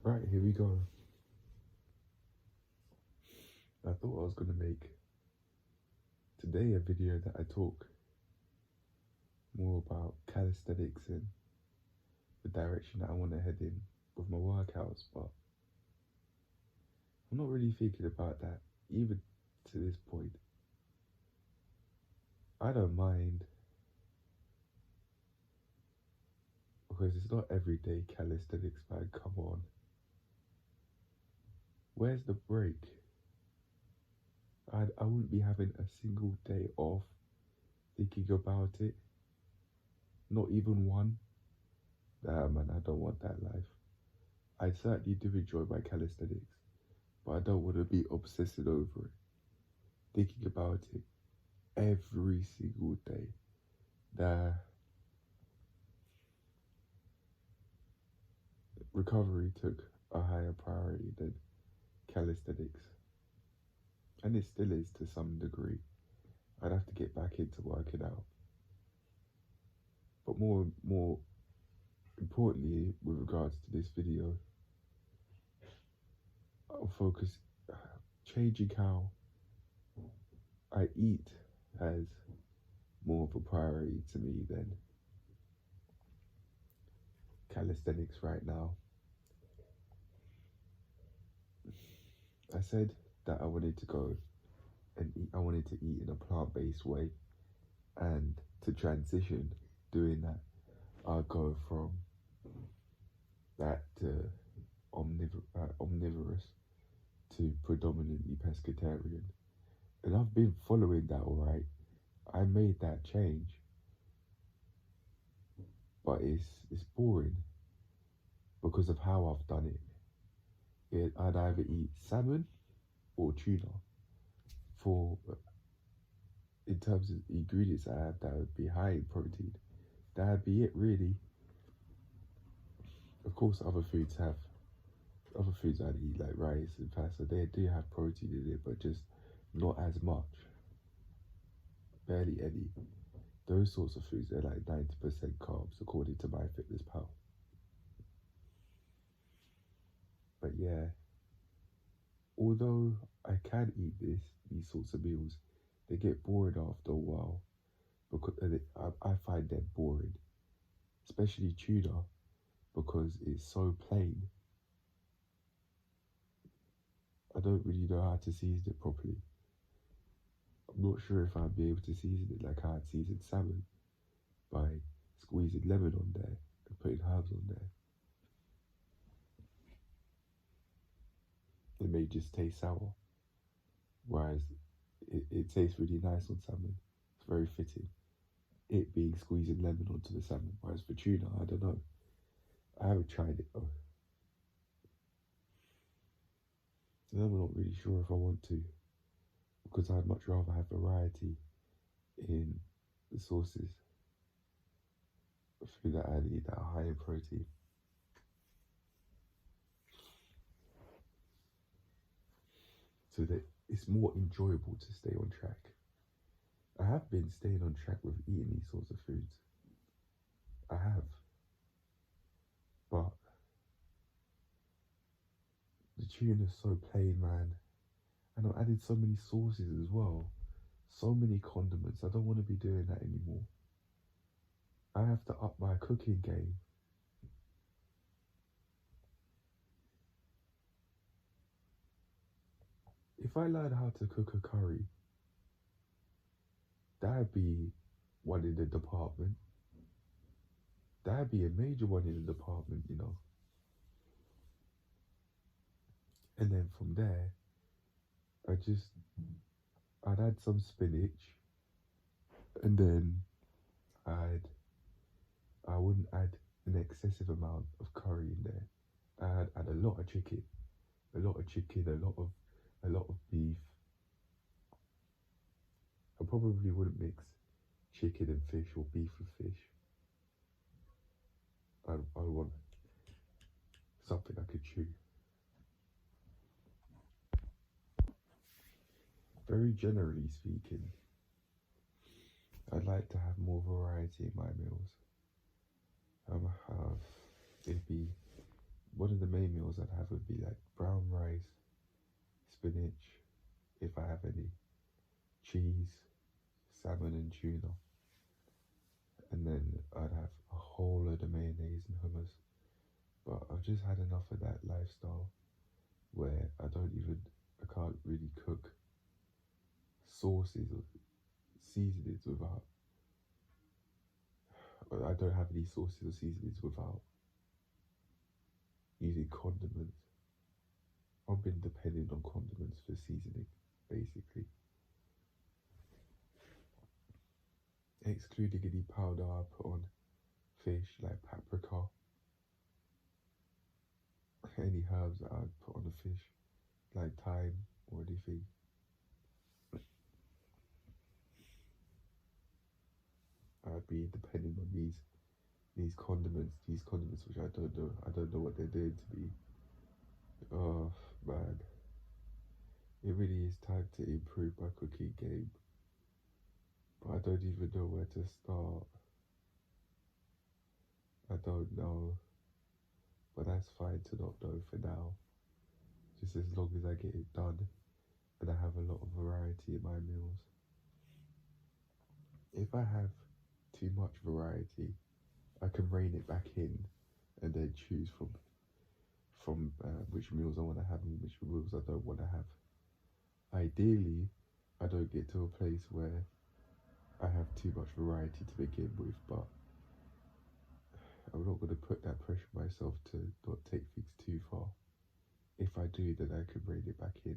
Right, here we go. I thought I was going to make today a video that I talk more about calisthenics and the direction that I want to head in with my workouts, but I'm not really thinking about that even to this point. I don't mind because it's not everyday calisthenics, man. Come on. Where's the break? I wouldn't be having a single day off thinking about it. Not even one. Nah, man, I don't want that life. I certainly do enjoy my calisthenics, but I don't want to be obsessing over it, thinking about it every single day. Nah. Recovery took a higher priority than calisthenics, and it still is to some degree. I'd have to get back into working out, but more importantly, with regards to this video, I'll focus changing how I eat as more of a priority to me than calisthenics right now. I said that I wanted to go and eat, I wanted to eat in a plant-based way, and to transition doing that, I'll go from that to omnivorous to predominantly pescatarian. And I've been following that alright. I made that change, but it's boring because of how I've done it. I'd either eat salmon or tuna. For in terms of ingredients I have, that would be high in protein. That'd be it, really. Of course, other foods I'd eat, like rice and pasta. They do have protein in it, but just not as much. Barely any. Those sorts of foods, they're like 90% carbs, according to MyFitnessPal. But yeah, although I can eat these sorts of meals, they get boring after a while because I find them boring, especially tuna, because it's so plain. I don't really know how to season it properly. I'm not sure if I'd be able to season it like I'd season salmon, by squeezing lemon on there and putting herbs on there. It may just taste sour, whereas it tastes really nice on salmon. It's very fitting. It being squeezing lemon onto the salmon, whereas for tuna, I don't know. I haven't tried it though. And I'm not really sure if I want to, because I'd much rather have variety in the sources of food that I eat that are high in protein. So that it's more enjoyable to stay on track. I have been staying on track with eating these sorts of foods. I have. But the tuna is so plain, man. And I've added so many sauces as well. So many condiments. I don't want to be doing that anymore. I have to up my cooking game. If I learn how to cook a curry, that'd be one in the department. That'd be a major one in the department, you know. And then from there, I'd add some spinach, and then I wouldn't add an excessive amount of curry in there. I'd add a lot of chicken, a lot of beef. I probably wouldn't mix chicken and fish or beef with fish. I want something I could chew. Very generally speaking, I'd like to have more variety in my meals. It'd be one of the main meals I'd have would be like brown rice, spinach, if I have any, cheese, salmon and tuna, and then I'd have a whole load of mayonnaise and hummus. But I've just had enough of that lifestyle where I can't really cook sauces or seasonings without, I don't have any sauces or seasonings without using condiments. I've been depending on condiments for seasoning, basically. Excluding any powder I put on fish like paprika, any herbs that I'd put on the fish like thyme or anything. I'd be depending on these condiments which I don't know what they're doing to me. Oh man, it really is time to improve my cooking game, but I don't even know where to start. I don't know, but that's fine to not know for now, just as long as I get it done and I have a lot of variety in my meals. If I have too much variety, I can rein it back in and then choose from which meals I want to have and which meals I don't want to have. Ideally, I don't get to a place where I have too much variety to begin with, but I'm not going to put that pressure on myself to not take things too far. If I do, then I can rein it back in.